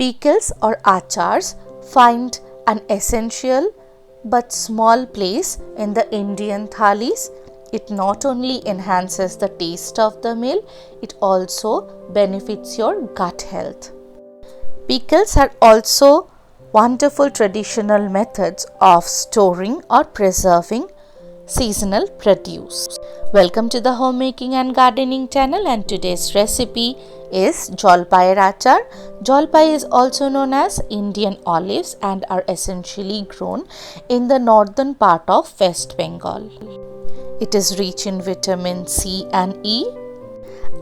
Pickles or achars find an essential but small place in the Indian thalis. It not only enhances the taste of the meal, it also benefits your gut health. Pickles are also wonderful traditional methods of storing or preserving seasonal produce. Welcome to the homemaking and gardening channel, and today's recipe is Jalpai Achar. Jalpai is also known as Indian olives and are essentially grown in the northern part of West Bengal. It is rich in vitamin C and E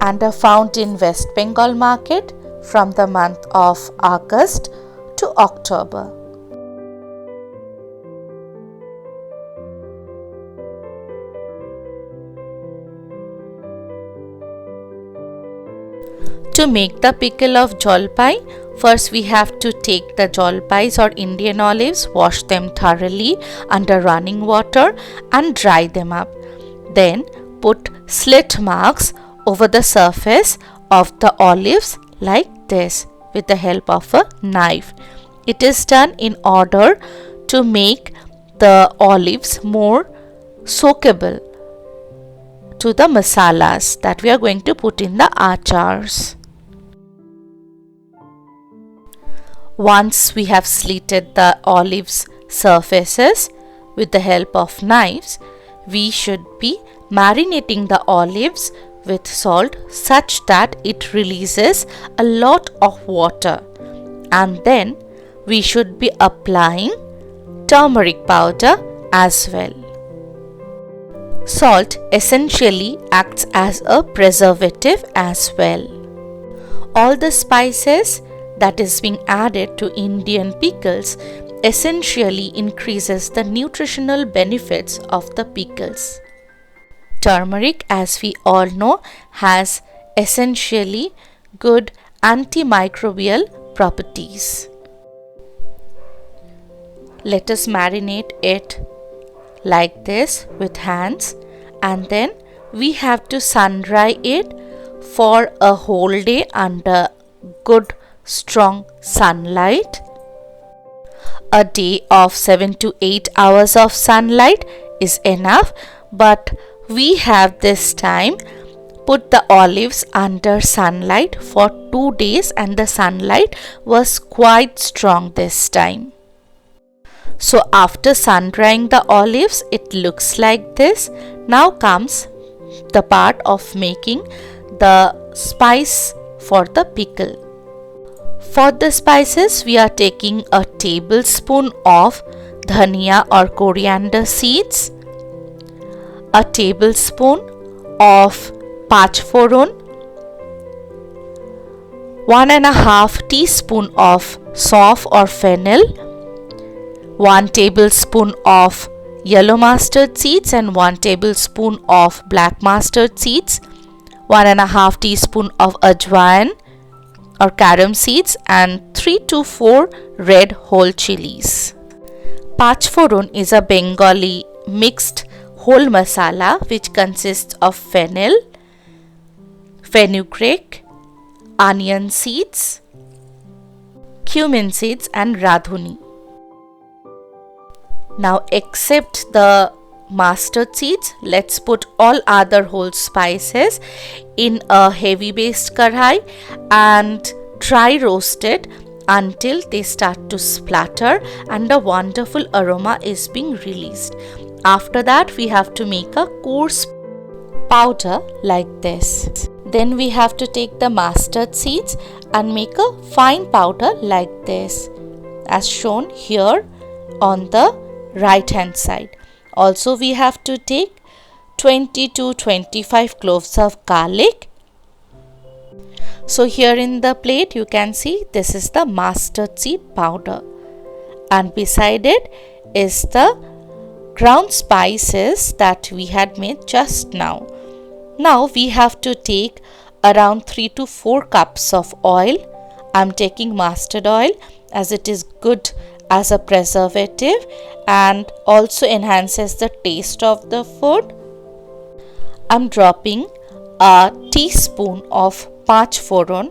and are found in West Bengal market from the month of August to October. To make the pickle of Jalpai, first we have to take the Jalpais or Indian olives, wash them thoroughly under running water and dry them up. Then put slit marks over the surface of the olives like this with the help of a knife. It is done in order to make the olives more soakable to the masalas that we are going to put in the achars. Once we have slitted the olives surfaces with the help of knives, we should be marinating the olives with salt such that it releases a lot of water, and then we should be applying turmeric powder as well. Salt essentially acts as a preservative as well. All the spices that is being added to Indian pickles essentially increases the nutritional benefits of the pickles. Turmeric, as we all know, has essentially good antimicrobial properties. Let us marinate it like this with hands, and then we have to sun dry it for a whole day under good strong sunlight. A day of 7 to 8 hours of sunlight is enough, but we have this time put the olives under sunlight for 2 days and the sunlight was quite strong this time. So after sun drying the olives, it looks like this. Now comes the part of making the spice for the pickle. For the spices, we are taking a tablespoon of dhania or coriander seeds, a tablespoon of pachforon, 1.5 teaspoon of sauf or fennel, 1 tablespoon of yellow mustard seeds and 1 tablespoon of black mustard seeds, 1.5 teaspoon of ajwain or carom seeds, and 3 to 4 red whole chilies. Pachforon is a Bengali mixed whole masala which consists of fennel, fenugreek, onion seeds, cumin seeds and radhuni. Now except the mustard seeds, let's put all other whole spices in a heavy based kadhai and dry roast it until they start to splatter and a wonderful aroma is being released. After that, we have to make a coarse powder like this. Then we have to take the mustard seeds and make a fine powder like this, as shown here on the right hand side. Also, we have to take 20 to 25 cloves of garlic. So here in the plate you can see this is the mustard seed powder, and beside it is the ground spices that we had made just now. Now we have to take around 3 to 4 cups of oil. I'm taking mustard oil as it is good as a preservative and also enhances the taste of the food. I'm dropping a teaspoon of pachforon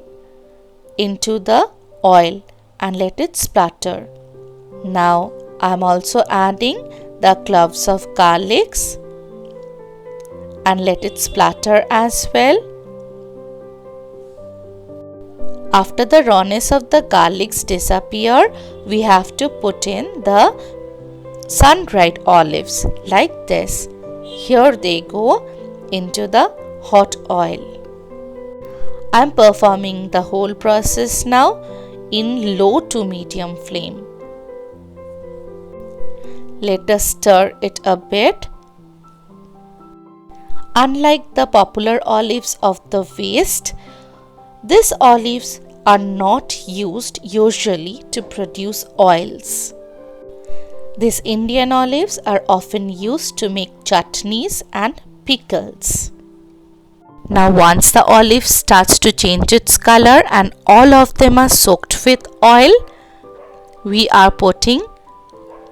into the oil and let it splatter. Now I'm also adding the cloves of garlics and let it splatter as well. After the rawness of the garlics disappear, we have to put in the sun-dried olives like this. Here they go into the hot oil. I'm performing the whole process now in low to medium flame. Let us stir it a bit. Unlike the popular olives of the West, these olives are not used usually to produce oils. These Indian olives are often used to make chutneys and pickles. Now once the olive starts to change its color and all of them are soaked with oil, we are putting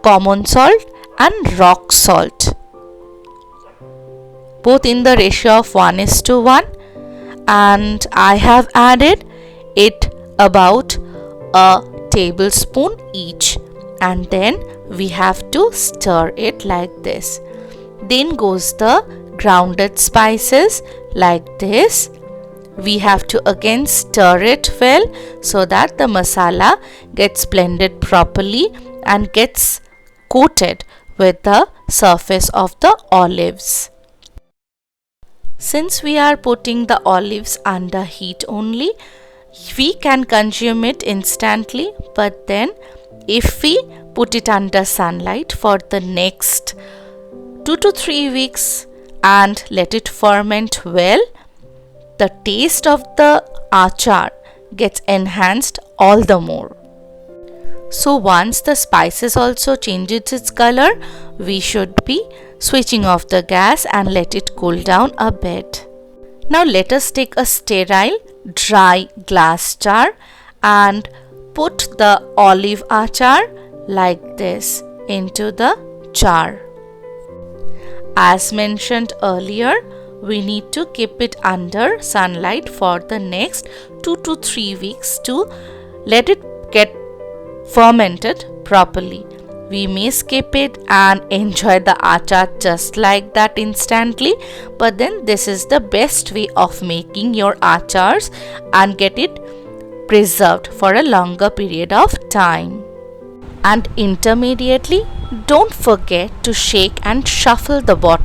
common salt and rock salt, both in the ratio of 1:1, and I have added it about a tablespoon each, and then we have to stir it like this. Then goes the grounded spices like this. We have to again stir it well so that the masala gets blended properly and gets coated with the surface of the olives. Since we are putting the olives under heat only, we can consume it instantly, but then if we put it under sunlight for the next 2 to 3 weeks and let it ferment well, the taste of the achar gets enhanced all the more. So once the spices also changes its color, we should be switching off the gas and let it cool down a bit. Now let us take a sterile dry glass jar and put the olive achar like this into the jar. As mentioned earlier, we need to keep it under sunlight for the next 2 to 3 weeks to let it get fermented properly. We may skip it and enjoy the achar just like that instantly, but then this is the best way of making your achars and get it preserved for a longer period of time. And intermediately, don't forget to shake and shuffle the bottle